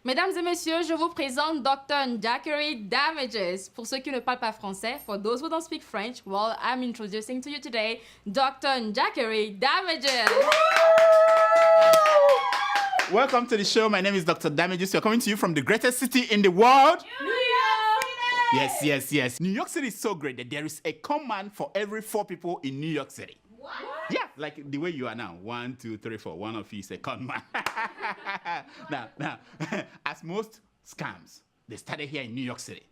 Mesdames et messieurs, je vous présente Dr. Njakiri Damages. Pour ceux qui ne parlent pas français, for those who don't speak French, well, I'm introducing to you today Dr. Njakiri Damages. Welcome to the show. My name is Dr. Damages. We're coming to you from the greatest city in the world. New York City! Yes. New York City is so great that there is a command for every 4 people in New York City. What? Yeah, like the way you are now. 1, 2, 3, 4. One of you is a con man. now, as most scams, they started here in New York City.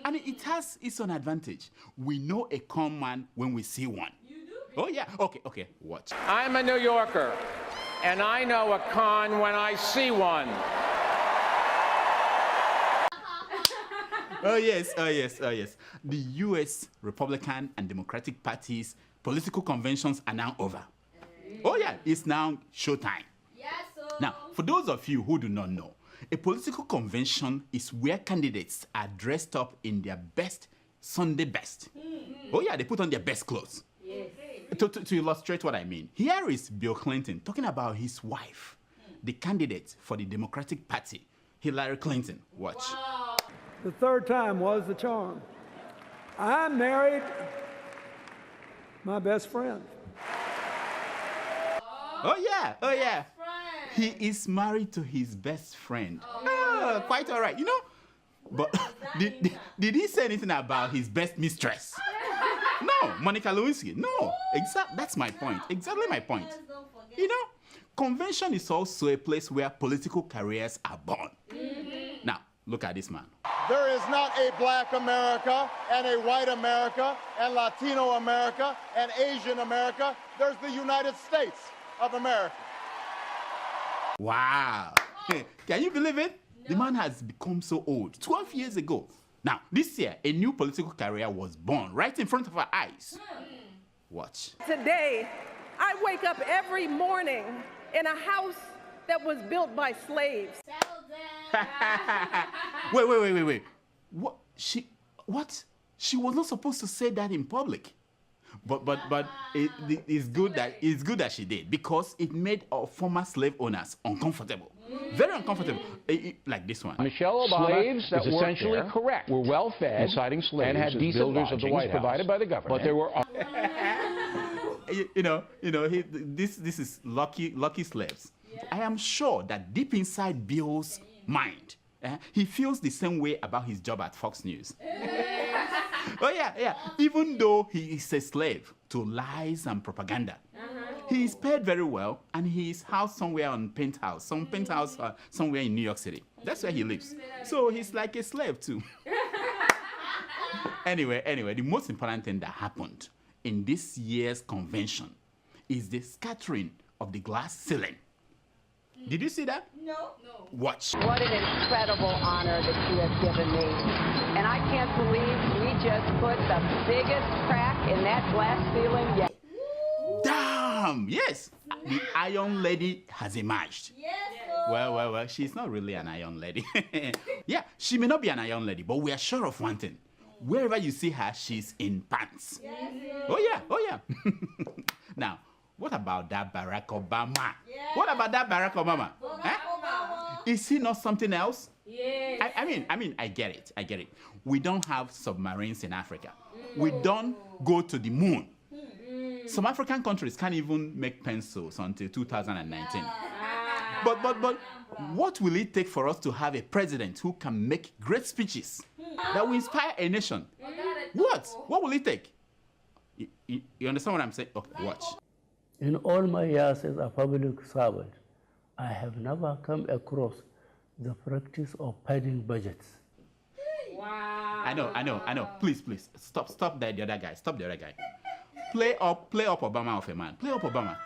And it has its own advantage. We know a con man when we see one. You do? Oh, yeah. Okay. Watch. I'm a New Yorker, and I know a con when I see one. Oh, yes. The U.S. Republican and Democratic parties' political conventions are now over. Oh, yeah, it's now showtime. Yes, sir. Now, for those of you who do not know, a political convention is where candidates are dressed up in their best Sunday best. Oh, yeah, they put on their best clothes. Yes. To illustrate what I mean, here is Bill Clinton talking about his wife, the candidate for the Democratic Party, Hillary Clinton. Watch. Wow. The third time was the charm. I married my best friend. Oh, yeah. Friend. He is married to his best friend. Oh, quite all right, you know. But did he say anything about his best mistress? No, Monica Lewinsky. No, that's my point. Exactly my point. You know, convention is also a place where political careers are born. Now, look at this man. There is not a black America and a white America and Latino America and Asian America. There's the United States of America. Wow. Can you believe it? No. The man has become so old. 12 years ago. Now, this year, a new political career was born right in front of our eyes. Watch. Today, I wake up every morning in a house that was built by slaves. Wait. What? She was not supposed to say that in public. But it's good that she did, because it made our former slave owners uncomfortable. Very uncomfortable. Like this one. Michelle Obama is essentially correct. Were well fed, inciting slaves, and had decent builders of the White House provided by the government. But there were this is lucky slaves. Yeah. I am sure that deep inside Bill's mind, he feels the same way about his job at Fox News. Oh, yeah. Even though he is a slave to lies and propaganda, he is paid very well, and he is housed somewhere on penthouse, somewhere in New York City. That's where he lives. So he's like a slave too. Anyway, the most important thing that happened in this year's convention is the scattering of the glass ceiling. Did you see that? No. Watch. What an incredible honor that you have given me. And I can't believe we just put the biggest crack in that glass ceiling yet. Damn! Yes! The Iron Lady has emerged. Yes. Well, she's not really an Iron Lady. Yeah, she may not be an Iron Lady, but we are sure of one thing. Wherever you see her, she's in pants. Yes. Oh, yeah. Now, what about that Barack Obama? Yeah. What about that Barack Obama? Obama. Is he not something else? Yes. I mean, I get it. We don't have submarines in Africa. We don't go to the moon. Some African countries can't even make pencils until 2019. But what will it take for us to have a president who can make great speeches that will inspire a nation? What will it take? You understand what I'm saying? Okay, watch. In all my years as a public servant, I have never come across the practice of padding budgets. Wow. I know. Please. Stop the other guy. Stop the other guy. Play up Obama of a man. Play up Obama.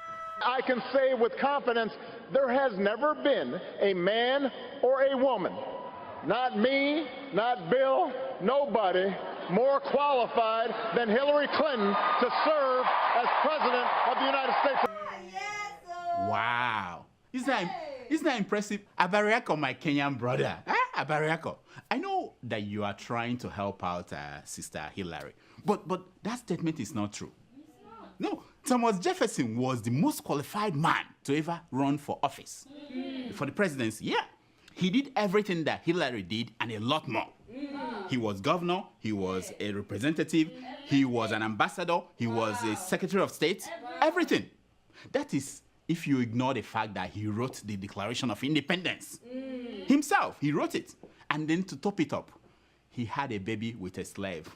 I can say with confidence, there has never been a man or a woman, not me, not Bill, nobody, more qualified than Hillary Clinton to serve as President of the United States. Wow. Isn't that impressive? Abariako, my Kenyan brother. Abariako. I know that you are trying to help out Sister Hillary, but that statement is not true. No, Thomas Jefferson was the most qualified man to ever run for office, for the presidency. Yeah. He did everything that Hillary did and a lot more. He was governor, he was a representative, he was an ambassador, he was a secretary of state, everything. That is if you ignore the fact that he wrote the Declaration of Independence. Himself, he wrote it. And then to top it up, he had a baby with a slave.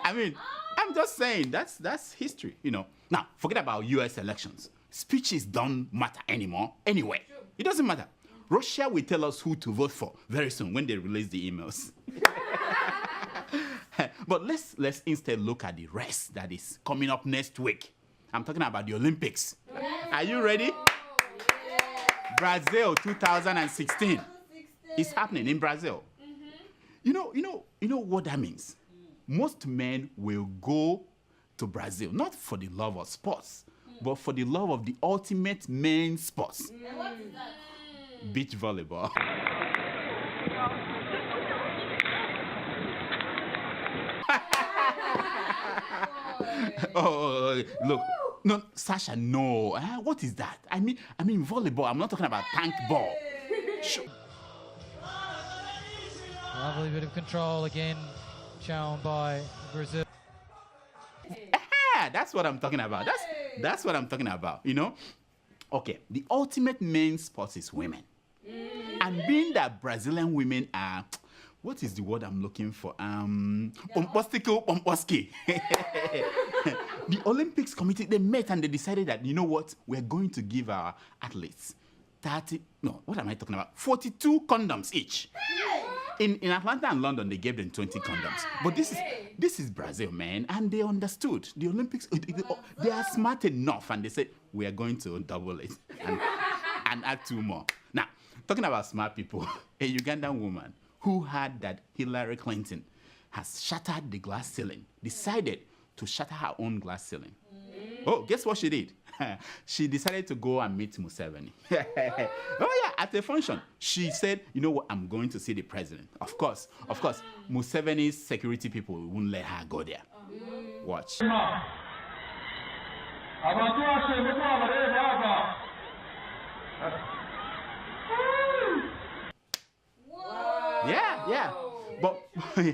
I mean, I'm just saying, that's history, you know. Now, forget about US elections. Speeches don't matter anymore anyway. It doesn't matter. Russia will tell us who to vote for very soon when they release the emails. But let's instead look at the rest that is coming up next week. I'm talking about the Olympics. Are you ready? Brazil 2016. It's happening in Brazil. You know what that means? Most men will go to Brazil, not for the love of sports, but for the love of the ultimate men's sports. Beach volleyball. Oh, look. No, Sasha, no. What is that? I mean volleyball. I'm not talking about tank ball. Lovely bit of control again, shown by Brazil. That's what I'm talking about. That's what I'm talking about, you know? Okay, the ultimate men's sport is women. And being that Brazilian women are, what is the word I'm looking for? Pomposki. The Olympics committee, they met and they decided that, you know what? We're going to give our athletes 42 condoms each. In Atlanta and London, they gave them 20 condoms. But this is Brazil, man, and they understood. The Olympics, they are smart enough, and they said, we are going to double it and add 2 more. Now, talking about smart people, a Ugandan woman who heard that Hillary Clinton has shattered the glass ceiling, decided to shatter her own glass ceiling. Oh, guess what she did? She decided to go and meet Museveni. Oh yeah, at a function. She said, you know what, I'm going to see the president. Of course, Museveni's security people won't let her go there. Watch. Yeah. But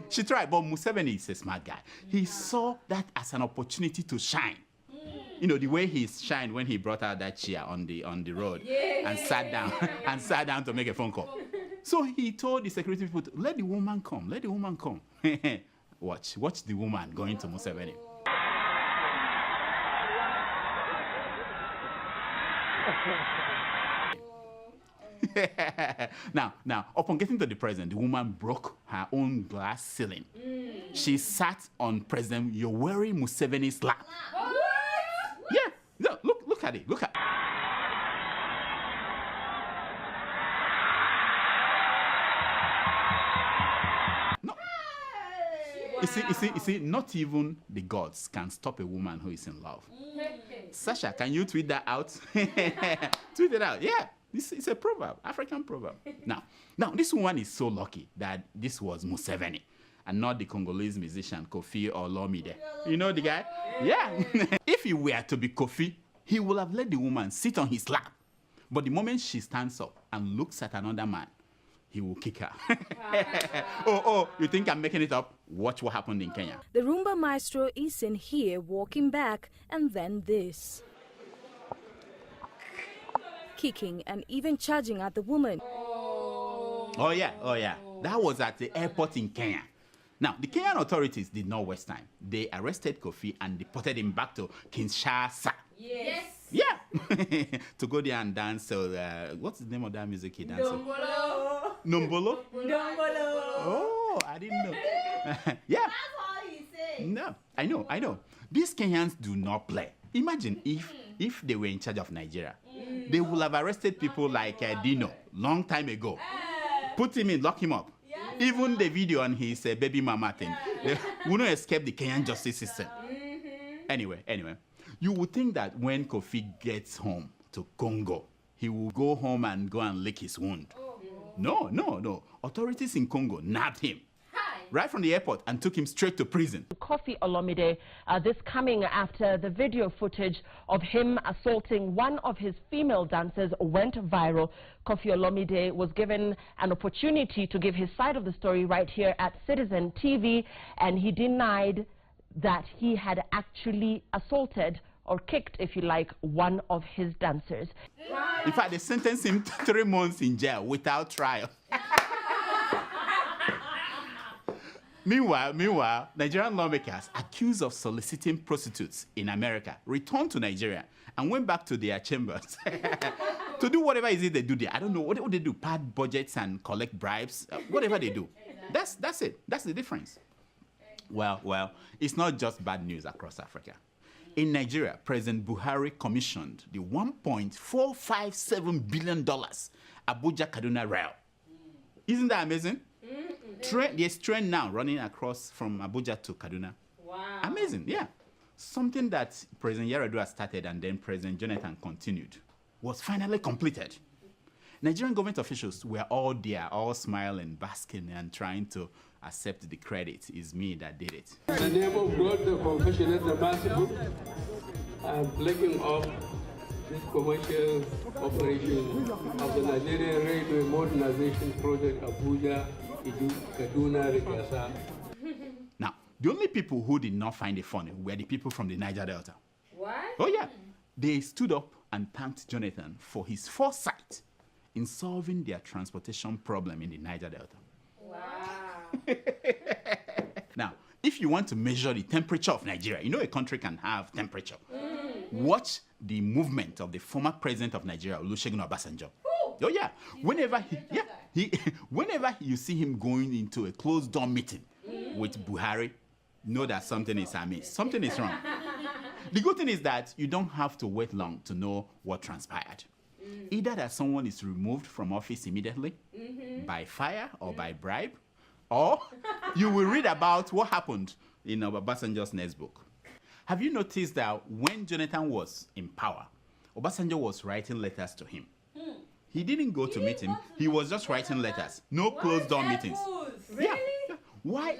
she tried, but Museveni is a smart guy. He saw that as an opportunity to shine. You know, the way he shined when he brought out that chair on the road and sat down to make a phone call. So he told the security people, let the woman come. Watch the woman going to Museveni. Now, upon getting to the president, the woman broke her own glass ceiling. She sat on President Yoweri Museveni's lap. Yeah, no, look at it. Look at. No. You see, not even the gods can stop a woman who is in love. Sasha, can you tweet that out? Tweet it out. Yeah. It's a proverb, African proverb. Now, this woman is so lucky that this was Museveni and not the Congolese musician Kofi Olomide. You know the guy? Yeah. If he were to be Kofi, he would have let the woman sit on his lap. But the moment she stands up and looks at another man, he will kick her. Oh, you think I'm making it up? Watch what happened in Kenya. The Rumba maestro is in here walking back, and then this. Kicking and even charging at the woman. Oh yeah. That was at the airport in Kenya. Now, the Kenyan authorities did not waste time. They arrested Kofi and deported him back to Kinshasa. Yes. Yeah. To go there and dance. What's the name of that music he dances? Nombolo. Oh, I didn't know. Yeah. That's all he said. No, I know. These Kenyans do not play. Imagine if they were in charge of Nigeria. They would have arrested people like Dino long time ago. Put him in, lock him up. Even the video on his baby mama thing. They wouldn't escape the Kenyan justice system. Anyway, you would think that when Kofi gets home to Congo, he will go home and go and lick his wound. No. Authorities in Congo nabbed him. right from the airport and took him straight to prison. Kofi Olomide, this coming after the video footage of him assaulting one of his female dancers went viral. Kofi Olomide was given an opportunity to give his side of the story right here at Citizen TV, and he denied that he had actually assaulted or kicked, if you like, one of his dancers. In fact, they sentenced him to 3 months in jail without trial. Meanwhile, Nigerian lawmakers accused of soliciting prostitutes in America returned to Nigeria and went back to their chambers to do whatever it is they do there. I don't know what they do, pad budgets and collect bribes, whatever they do. That's it. That's the difference. Well, it's not just bad news across Africa. In Nigeria, President Buhari commissioned the $1.457 billion Abuja-Kaduna Rail. Isn't that amazing? There's train now running across from Abuja to Kaduna. Wow. Amazing, yeah. Something that President Yar'Adua started and then President Jonathan continued was finally completed. Nigerian government officials were all there, all smiling, basking, and trying to accept the credit. It's me that did it. In the name of God, the compassionate, the merciful, I'm flagging off this commercial operation of the Nigerian Railway Modernization Project Abuja, Kaduna, Rekasa. Now, the only people who did not find it funny were the people from the Niger Delta. What? Oh, yeah. They stood up and thanked Jonathan for his foresight in solving their transportation problem in the Niger Delta. Wow. Now, if you want to measure the temperature of Nigeria, you know a country can have temperature. Watch the movement of the former president of Nigeria, Olusegun Obasanjo. Oh yeah, whenever you see him going into a closed-door meeting with Buhari, know that something is amiss. Something is wrong. The good thing is that you don't have to wait long to know what transpired. Either that someone is removed from office immediately by fire or by bribe, or you will read about what happened in Obasanjo's next book. Have you noticed that when Jonathan was in power, Obasanjo was writing letters to him? He didn't go to meet him. He was just writing letters. No closed-door meetings. Really? Yeah. Why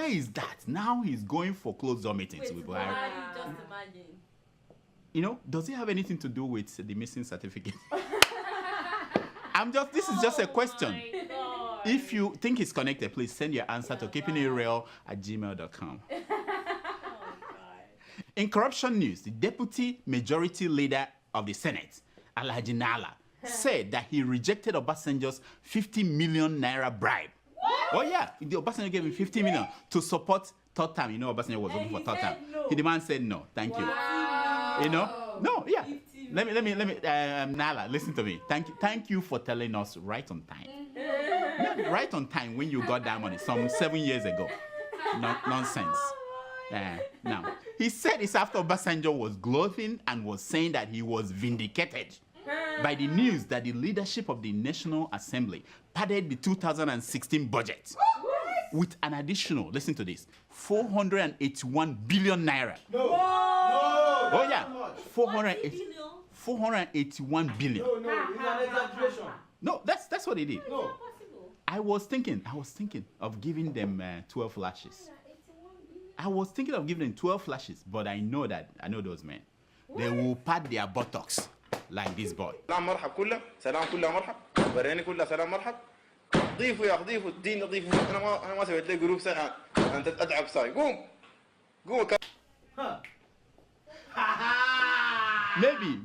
is that? Now he's going for closed-door meetings with Buhari. Just imagine. You know, does it have anything to do with the missing certificate? This is just a question. If you think it's connected, please send your answer to keepingitreal@gmail.com. In corruption news, the deputy majority leader of the Senate, Alhaji Nala, said that he rejected Obasanjo's 50 million naira bribe. What? Oh yeah, Obasanjo gave him 50 million to support third term. You know, Obasanjo was looking for third term. No. The man said no, thank you. You know, no, yeah. Let me, Nala, listen to me. Thank you for telling us right on time. Right on time when you got that money, some 7 years ago. Nonsense. Now, he said it's after Obasanjo was gloating and was saying that he was vindicated by the news that the leadership of the National Assembly padded the 2016 budget with an additional, listen to this, 481 billion naira. No. Oh yeah, 481 billion. No, it's an exaggeration. No, that's what he did. No. I was thinking of giving them 12 lashes. I was thinking of giving them 12 lashes, but I know those men. They will pad their buttocks like this boy. سلام مرحب كله سلام كله مرحب بريني كله سلام مرحب ضيفوا يا ضيفوا الدين ضيفوا انا ما سويت لي جروب ساعه انت ادعب ساي قوم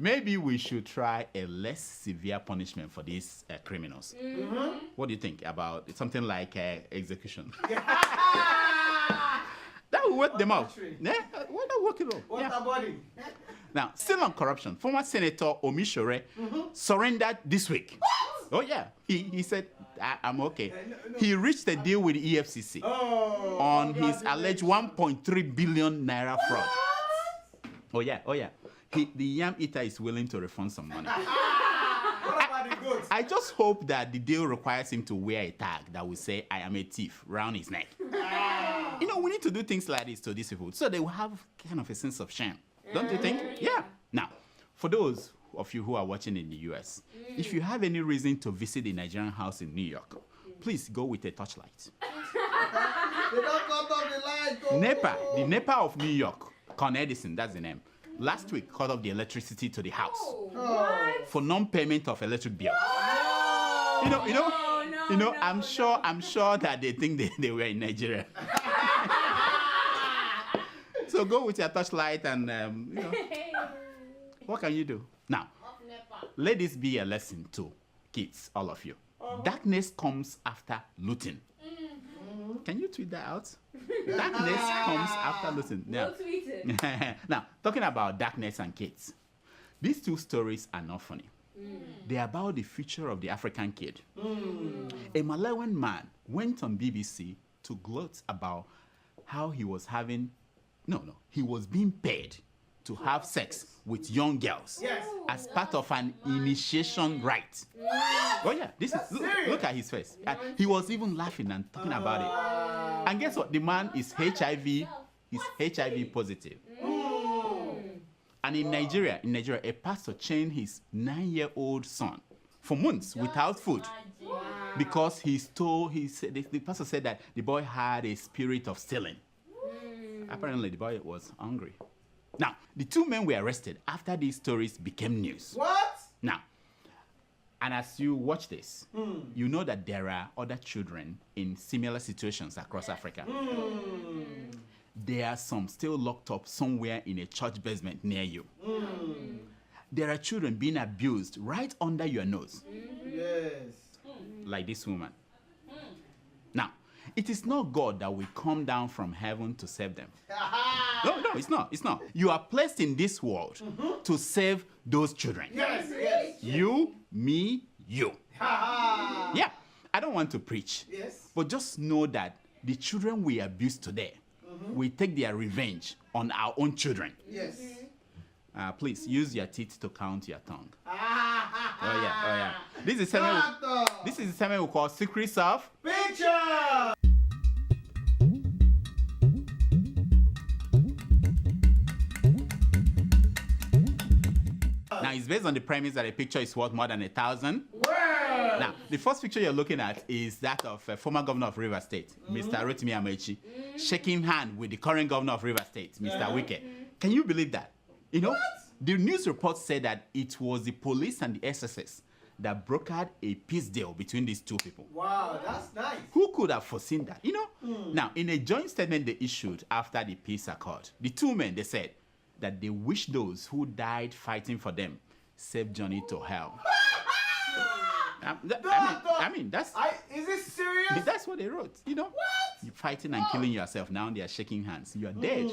Maybe we should try a less severe punishment for these criminals. What do you think about something like execution? That will work them out. Yeah, why not work it out? What about it? Now, still on corruption, former Senator Omishore surrendered this week. Oh yeah, he said, I'm okay. He reached a deal with the EFCC on his alleged 1.3 billion naira fraud. Oh yeah. The yam eater is willing to refund some money. I just hope that the deal requires him to wear a tag that will say, I am a thief, round his neck. You know, we need to do things like this to these people so they will have kind of a sense of shame. Don't you think? Yeah. Now, for those of you who are watching in the US, if you have any reason to visit the Nigerian house in New York, please go with a torchlight. don't cut off the light. Oh. NEPA, the NEPA of New York, Con Edison, that's the name. Last week, cut off the electricity to the house for non-payment of electric bill. I'm sure that they think they were in Nigeria. So go with your torchlight and what can you do? Now, let this be a lesson to kids, all of you. Darkness comes after looting. Can you tweet that out? Darkness comes after looting. We'll tweet it. Now, talking about darkness and kids, these two stories are not funny. They're about the future of the African kid. A Malawian man went on BBC to gloat about how he was he was being paid to have sex with young girls as part of an initiation rite. Oh yeah, look at his face. He was even laughing and talking about it. And guess what? The man is HIV positive. And in Nigeria, a pastor chained his 9-year-old son for months without food because the pastor said that the boy had a spirit of stealing. Apparently, the boy was hungry. Now, the two men were arrested after these stories became news. What? Now, and as you watch this, you know that there are other children in similar situations across Africa. There are some still locked up somewhere in a church basement near you. There are children being abused right under your nose. Yes. Like this woman. Now, it is not God that will come down from heaven to save them. No, it's not. It's not. You are placed in this world to save those children. Yes. You, me, you. Yeah, I don't want to preach. Yes. But just know that the children we abuse today will take their revenge on our own children. Yes. Please use your teeth to count your tongue. Oh yeah. This is the segment we call Secrets of Picture. Now, it's based on the premise that a picture is worth more than 1,000 words. Now, the first picture you're looking at is that of former governor of Rivers State, Mr. Rotimi Amaechi, shaking hand with the current governor of Rivers State, Mr. Wike. Can you believe that? The news report said that it was the police and the SSS that brokered a peace deal between these two people. Wow, that's nice. Who could have foreseen that? Now, in a joint statement they issued after the peace accord, the two men, they said that they wish those who died fighting for them safe journey to hell. Is this serious? That's what they wrote. What? You're fighting and killing yourself. Now they are shaking hands. You are dead.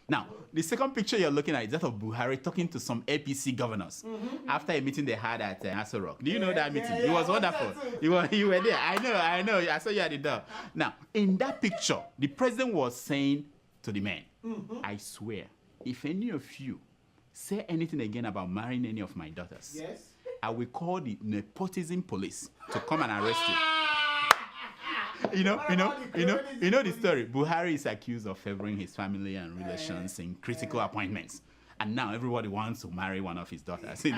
Now, the second picture you're looking at is that of Buhari talking to some APC governors after a meeting they had at Aso Rock. Do you know that meeting? It was wonderful. You were there. I know. I saw you at the door. Now, in that picture, the president was saying to the men, I swear, if any of you say anything again about marrying any of my daughters, I will call the nepotism police to come and arrest you. You know the story. Buhari is accused of favoring his family and relations in critical appointments. And now everybody wants to marry one of his daughters, They'll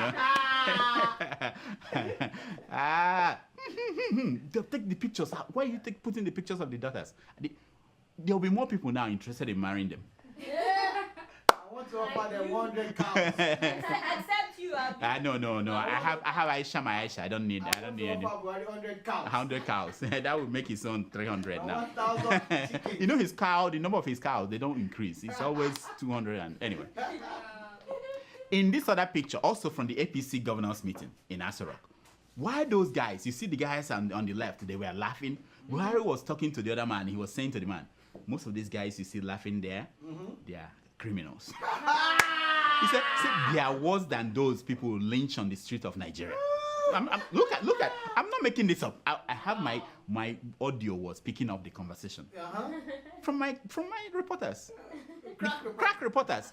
take the pictures. Why are you putting the pictures of the daughters? There'll be more people now interested in marrying them. I want to offer them 100 cows. Except you. No. I have Aisha, my Aisha. I don't need any. 100 cows. 100 cows. That would make his own 300 now. 1,000 chickens. His cow, the number of his cows, they don't increase. It's always 200 and anyway. In this other picture, also from the APC governors meeting in Aso Rock, why those guys? You see the guys on the left, they were laughing. Buhari was talking to the other man. He was saying to the man, most of these guys you see laughing there, they are criminals. He said they are worse than those people who lynch on the street of Nigeria. Look at. I'm not making this up. I have my audio was picking up the conversation from my reporters, crack reporters.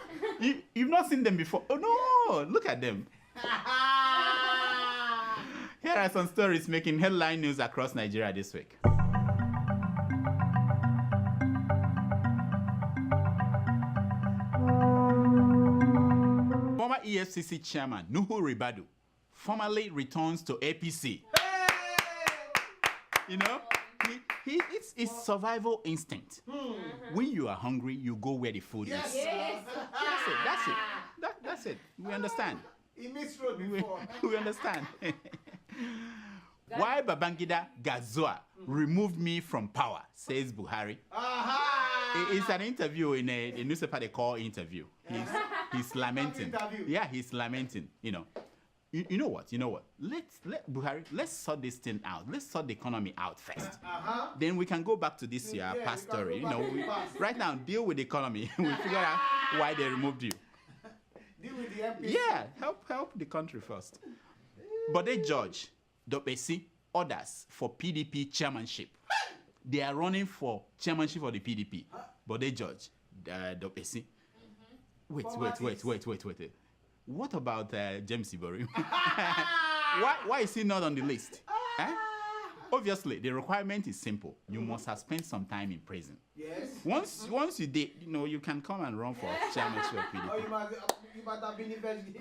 You've not seen them before. Oh no! Look at them. Here are some stories making headline news across Nigeria this week. Former EFCC chairman Nuhu Ribadu formally returns to APC. It's survival instinct. When you are hungry, you go where the food is. Yes. That's it. We understand. He missed road before. We understand. Why Babangida Gazoa removed me from power, says Buhari. It's an interview in a newspaper they call interview. He's lamenting. Yeah, he's lamenting. You know. You know what? Let's sort this thing out. Let's sort the economy out first. Then we can go back to this past story. You know, right now deal with the economy. We figure out why they removed you. Deal with the MPC. Yeah, help the country first. But they judge Dopesi others for PDP chairmanship. They are running for chairmanship for the PDP, but they judge Dopesi. Wait. What about James Ibori? Why is he not on the list? Obviously, the requirement is simple. You must have spent some time in prison. Yes. Once you did, you can come and run for chairmanship of PDP. Or you must have been interrogated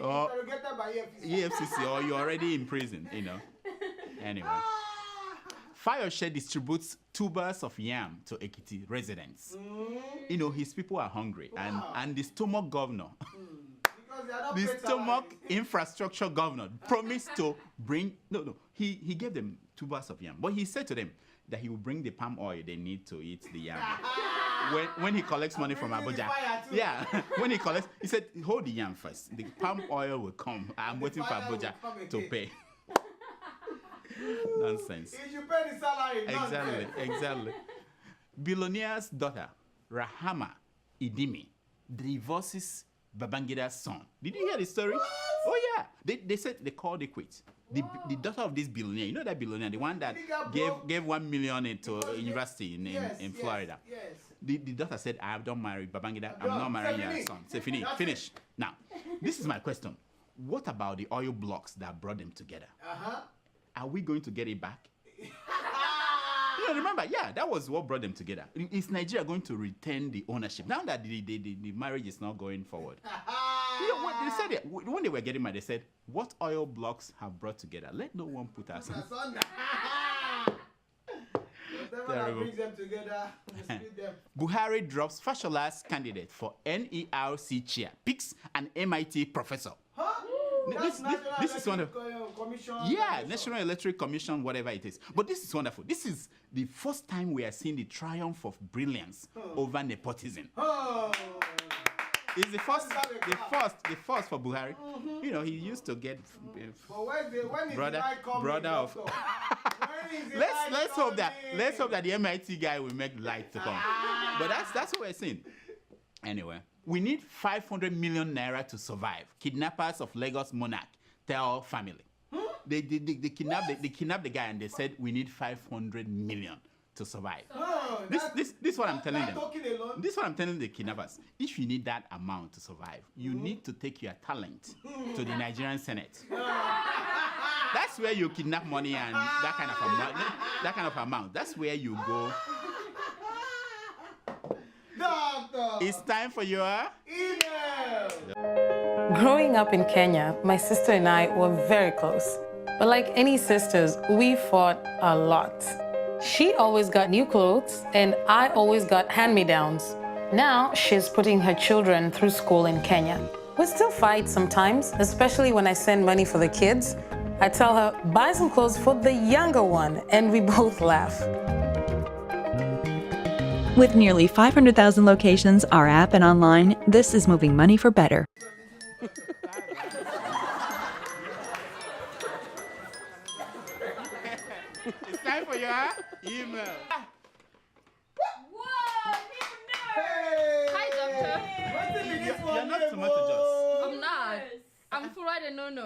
by EFCC, or you're already in prison, Anyway. Fayoshe distributes tubers of yam to Ekiti residents. His people are hungry, and the stomach governor, the stomach infrastructure governor, promised to bring. He gave them tubers of yam, but he said to them that he will bring the palm oil they need to eat the yam. When he collects money from Abuja, when he collects, he said, hold the yam first. The palm oil will come. I'm waiting for Abuja to pay. Nonsense. If you pay the salary, Exactly. Billionaire's daughter, Rahama Idimi, divorces Babangida's son. Did you hear the story? What? Oh yeah. They said they called it quits. The daughter of this billionaire, you know that billionaire, the one that gave 1 million into a university in Florida. Yes. The daughter said, I don't marry Babangida. I'm not marrying your son. Say finish. Now, this is my question. What about the oil blocks that brought them together? Are we going to get it back? Remember, that was what brought them together. Is Nigeria going to retain the ownership now that the marriage is not going forward? What they said when they were getting married, they said, what oil blocks have brought together? Let no one put us on. Whatever brings them together, we split them. Buhari drops Fashola's candidate for NERC chair, picks an MIT professor. This is wonderful. National Electric Commission, whatever it is. But this is wonderful. This is the first time we are seeing the triumph of brilliance over nepotism. It's the first for Buhari. He used to get brother of. Let's hope that the MIT guy will make light to come. But that's what we're seeing. Anyway, we need 500 million naira to survive. Kidnappers of Lagos monarch tell family. They kidnapped the guy and they said we need 500 million to survive. This is what I'm telling them. This is what I'm telling the kidnappers. If you need that amount to survive, you need to take your talent to the Nigerian Senate. That's where you kidnap money and that kind of amount. That's where you go. It's time for your email. Growing up in Kenya, my sister and I were very close. But like any sisters, we fought a lot. She always got new clothes, and I always got hand-me-downs. Now she's putting her children through school in Kenya. We still fight sometimes, especially when I send money for the kids. I tell her, buy some clothes for the younger one, and we both laugh. With nearly 500,000 locations, our app and online, this is moving money for better. It's time for your email. Whoa! Hey! Hi, doctor. You're not tomato juice. I'm not. I'm Fura de Nono.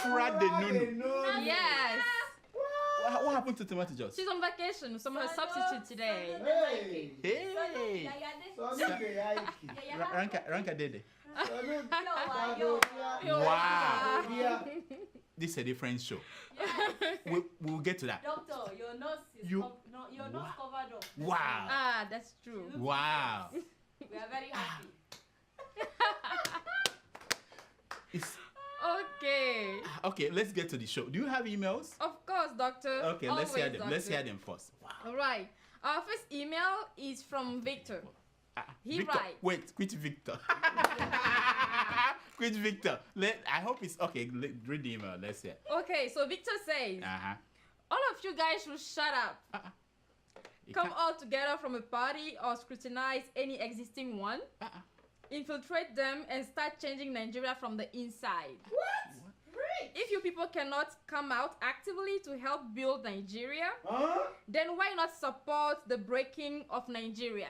Fura de Nono. Yes. What happened to tomato juice? She's on vacation, so I'm her substitute today. Hey. Ranka Dede. Wow. This is a different show. We'll get to that. Doctor, your nose is your nose covered up. Wow. Ah, that's true. Wow. We are very happy. Okay. Okay, let's get to the show. Do you have emails? Of course, Doctor. Okay, Always, let's hear them. Doctor. Let's hear them first. Wow. All right. Our first email is from Victor. He Victor, writes. wait, quit Victor. Quit Victor. I hope it's okay. Read the email. Let's hear. Okay, so Victor says, all of you guys should shut up. Come all together from a party or scrutinize any existing one. Infiltrate them and start changing Nigeria from the inside. What? If you people cannot come out actively to help build Nigeria, then why not support the breaking of Nigeria?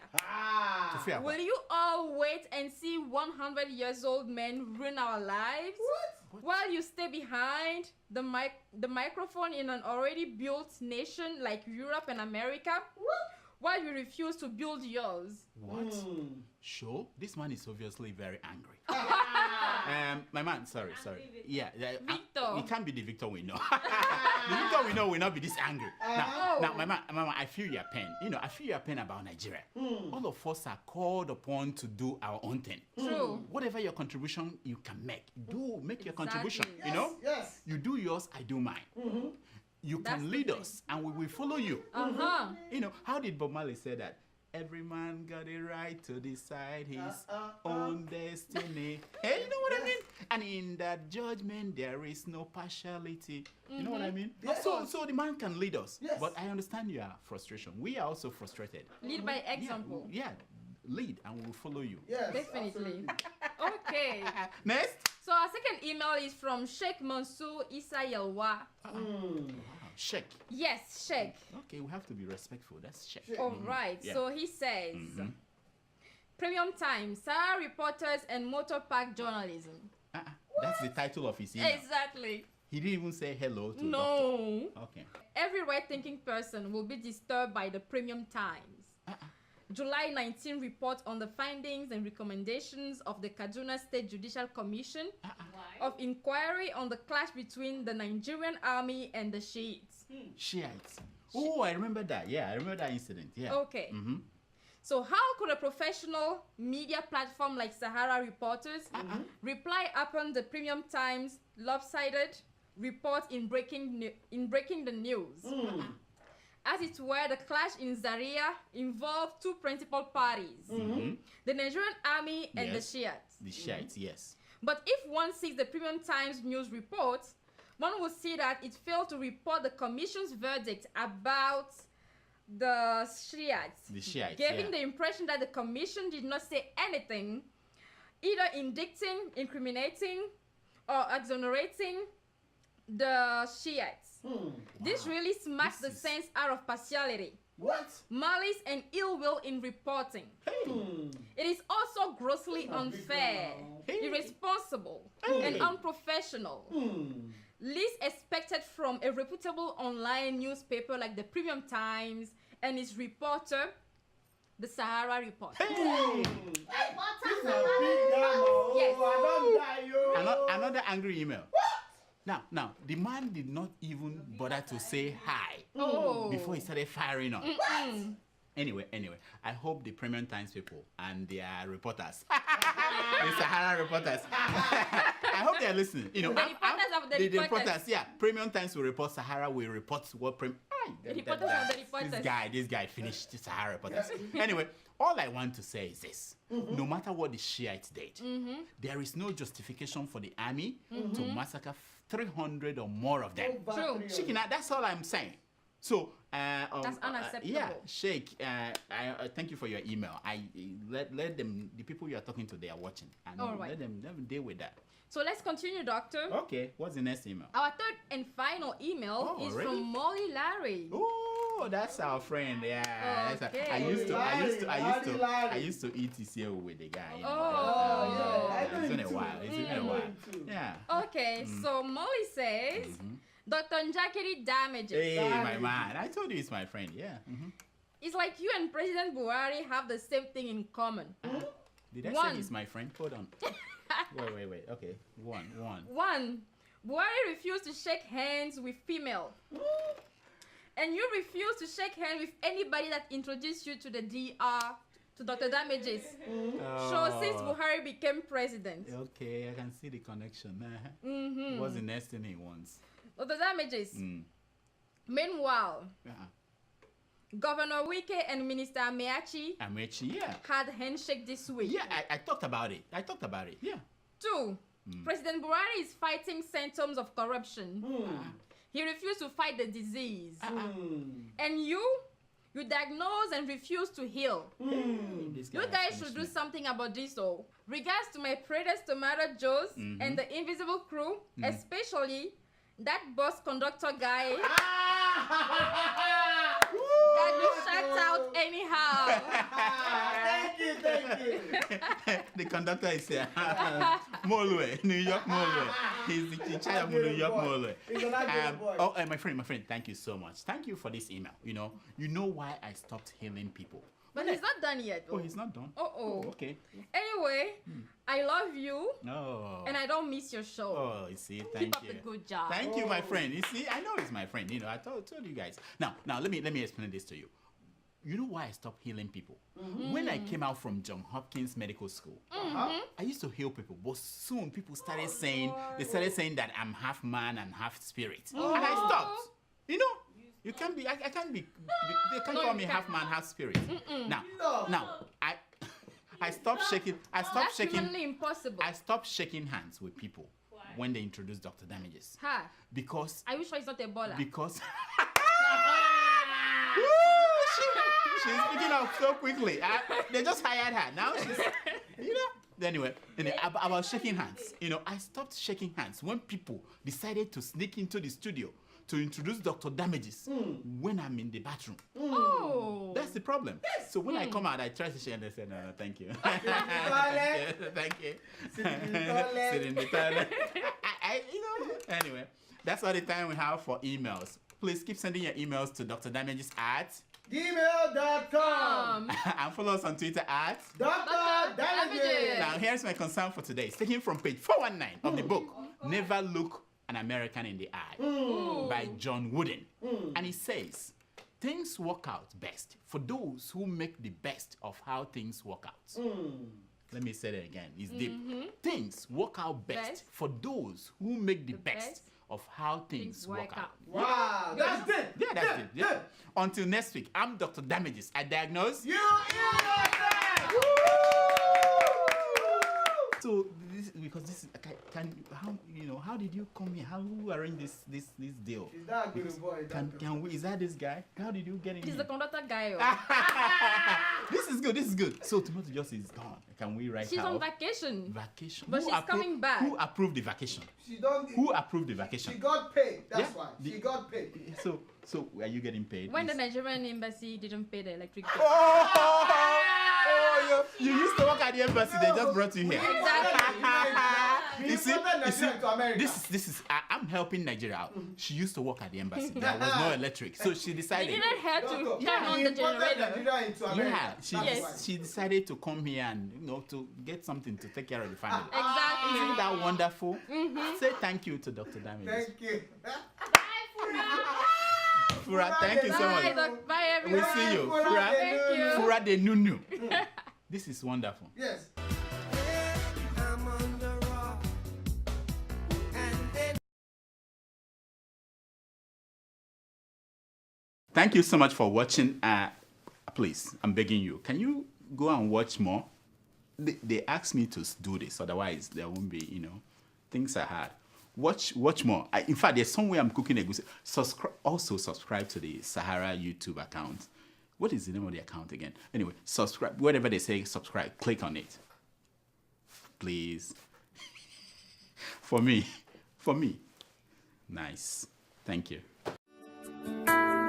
Will you all wait and see 100 years old men ruin our lives? While you stay behind the microphone in an already built nation like Europe and America? While you refuse to build yours? What? Sure, this man is obviously very angry. My man, sorry. Yeah, Victor. It can't be the Victor we know. The Victor we know will not be this angry. Now, my man, I feel your pain. I feel your pain about Nigeria. All of us are called upon to do our own thing. True. Whatever your contribution you can make your contribution. Yes. You do yours, I do mine. You can lead us, and we will follow you. How did Bob Marley say that? Every man got a right to decide his own destiny. Hey, you know what I mean? And in that judgment, there is no partiality. You know what I mean? Yes. So the man can lead us. Yes. But I understand your frustration. We are also frustrated. Lead by example. Yeah, lead, and we will follow you. Yes, definitely. Okay. Next. So our second email is from Sheikh Mansour Issa Yelwa. Sheikh. Yes, Sheikh. Okay, we have to be respectful. That's Sheikh. All right. Yeah. So he says, Premium Time, Sahara reporters and motor park journalism. That's the title of his email. Exactly. He didn't even say hello to No. Doctor. Okay. Every right-thinking person will be disturbed by the Premium Times. July 19 report on the findings and recommendations of the Kaduna State Judicial Commission of inquiry on the clash between the Nigerian army and the Shiites. Shiites. Oh, I remember that. Yeah, I remember that incident. Yeah. Okay. So how could a professional media platform like Sahara Reporters reply upon the Premium Times lopsided report in breaking the news? As it were, the clash in Zaria involved two principal parties, the Nigerian army and the Shiites. The Shiites, yes. But if one sees the Premium Times news report, one will see that it failed to report the commission's verdict about the Shiites, giving the impression that the commission did not say anything, either indicting, incriminating, or exonerating the Shiites. This really smacks the sense out of partiality. What? Malice and ill will in reporting. It is also grossly unfair, irresponsible, and unprofessional. Least expected from a reputable online newspaper like the Premium Times and its reporter, the Sahara Report. Another angry email. Now, the man did not even bother to say hi before he started firing on. Anyway, I hope the Premium Times people and their reporters, the Sahara reporters, I hope they are listening. The reporters of the reporters. Yeah. Premium Times will report, Sahara will report what the reporters of the reporters. This guy finished the Sahara reporters. Anyway, all I want to say is this. No matter what the Shiites did, there is no justification for the army to massacre 300 or more of them. True. Shikina, that's all I'm saying. So, that's unacceptable. Yeah, Sheikh, I thank you for your email. I let them, the people you are talking to, they are watching. And let them deal with that. So let's continue, Doctor. Okay, what's the next email? Our third and final email is from Molly Larry. Oh, that's our friend. Yeah. Okay. I used to eat cereal with the guy. It's been a while. Yeah. Okay, so Molly says, Dr. Njakiri damages. Hey, my man. I told you he's my friend. Yeah. It's like you and President Buhari have the same thing in common. Did I say he's my friend? Hold on. Wait. Okay. One. Buhari refused to shake hands with female. And you refuse to shake hands with anybody that introduced you to the DR, to Dr. Damages. So since Buhari became president. Okay, I can see the connection. What's the next thing he wants? Dr. Damages. Meanwhile, Governor Wike and Minister Amechi had handshake this week. Yeah, I talked about it. Yeah. 2. President Buhari is fighting symptoms of corruption. He refused to fight the disease. And you diagnose and refuse to heal. You guys should do something about this. Regards to my Predators Tomato Joes and the invisible crew, especially that bus conductor guy that you shut out anyhow. Thank you. The conductor is here. Molwe, New York Molwe. He's the child of New York Molwe. He's a nice boy. Oh, my friend, thank you so much. Thank you for this email. You know why I stopped healing people. But he's not done yet. Oh, he's not done? Oh, okay. Anyway, I love you. No. And I don't miss your show. Oh, you see, thank you. Keep up the good job. Thank you, my friend. You see, I know he's my friend. I told you guys. Now, let me explain this to you. You know why I stopped healing people? When I came out from Johns Hopkins Medical School, I used to heal people, but soon people started saying that I'm half man and half spirit, and I stopped. You can't be. I can't be. They can't call me half man, half spirit. Now, I stopped shaking. That's humanly impossible. I stopped shaking hands with people when they introduced Dr. Damages. Because are you sure it's not Ebola? Because she's picking up so quickly. They just hired her. Now she's, Anyway, about shaking hands. I stopped shaking hands when people decided to sneak into the studio to introduce Dr. Damages when I'm in the bathroom. That's the problem. So when I come out, I try to shake and they say, no, thank you. Thank you. Sit in the toilet. Anyway, that's all the time we have for emails. Please keep sending your emails to Dr. Damages at gmail.com and follow us on Twitter at Dr. Damages. Now, here's my concern for today. It's taken from page 419 of the book, Never Look an American in the Eye by John Wooden. And he says, things work out best for those who make the best of how things work out. Let me say that again. It's deep. Things work out best for those who make the best of how things work out. Wow, that's it. Yeah, that's it. Yeah. Until next week, I'm Dr. Damages. I diagnose you. So because this is how did you come here? How you arrange this deal? Is that a good boy? Can we? Is that this guy? How did you get in? He's the conductor guy. This is good. So Tomato Juice is gone. Can we write? She's on vacation. But she's coming back. Who approved the vacation? Who approved the vacation? She got paid. That's why. She got paid. So are you getting paid? When the Nigerian embassy didn't pay the electric bill. You used to work at the embassy. They just brought you here. Exactly. You see, this is I'm helping Nigeria out. She used to work at the embassy. There was no electric, so she decided. They didn't have to turn on the generator. She decided to come here and to get something to take care of the family. Exactly. Isn't that wonderful? Say thank you to Dr. Damages. Thank you. Fura, thank you so much. Bye, everyone. We'll see you. Fura, thank you. Fura de Nunu. This is wonderful. Yes. Thank you so much for watching. Please, I'm begging you. Can you go and watch more? They asked me to do this, otherwise there won't be, things are hard. Watch more. In fact, there's somewhere I'm cooking a goose. Also subscribe to the Sahara YouTube account. What is the name of the account again? Anyway, subscribe. Whatever they say, subscribe. Click on it. Please. For me. Nice. Thank you.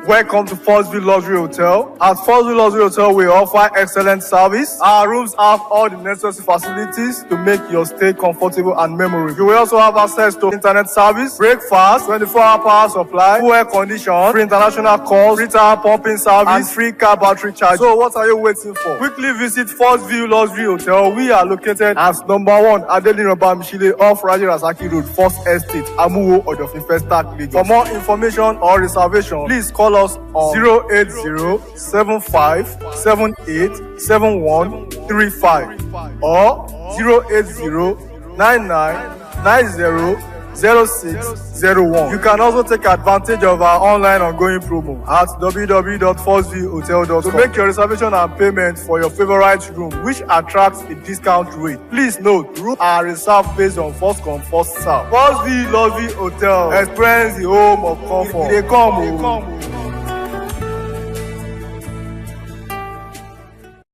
Welcome to Forstview Luxury Hotel. At Forstview Luxury Hotel, we offer excellent service. Our rooms have all the necessary facilities to make your stay comfortable and memorable. You will also have access to internet service, breakfast, 24-hour power supply, full air condition, free international calls, free tire pumping service, and free car battery charge. So what are you waiting for? Quickly visit Forstview Luxury Hotel. We are located at number 1 Adeola Mishile off Raji Rasaki Road, First Estate, Amuwo, Odofin Festac, Lagos. For more information or reservation, please call us on 08075787135 or 0809990 u002601. You can also take advantage of our online ongoing promo at www.4vhotel.com to make your reservation and payment for your favorite room, which attracts a discount rate. Please note, rooms are reserved based on first come, first serve. 4V Lovely Hotel. Experience the home of comfort. They come.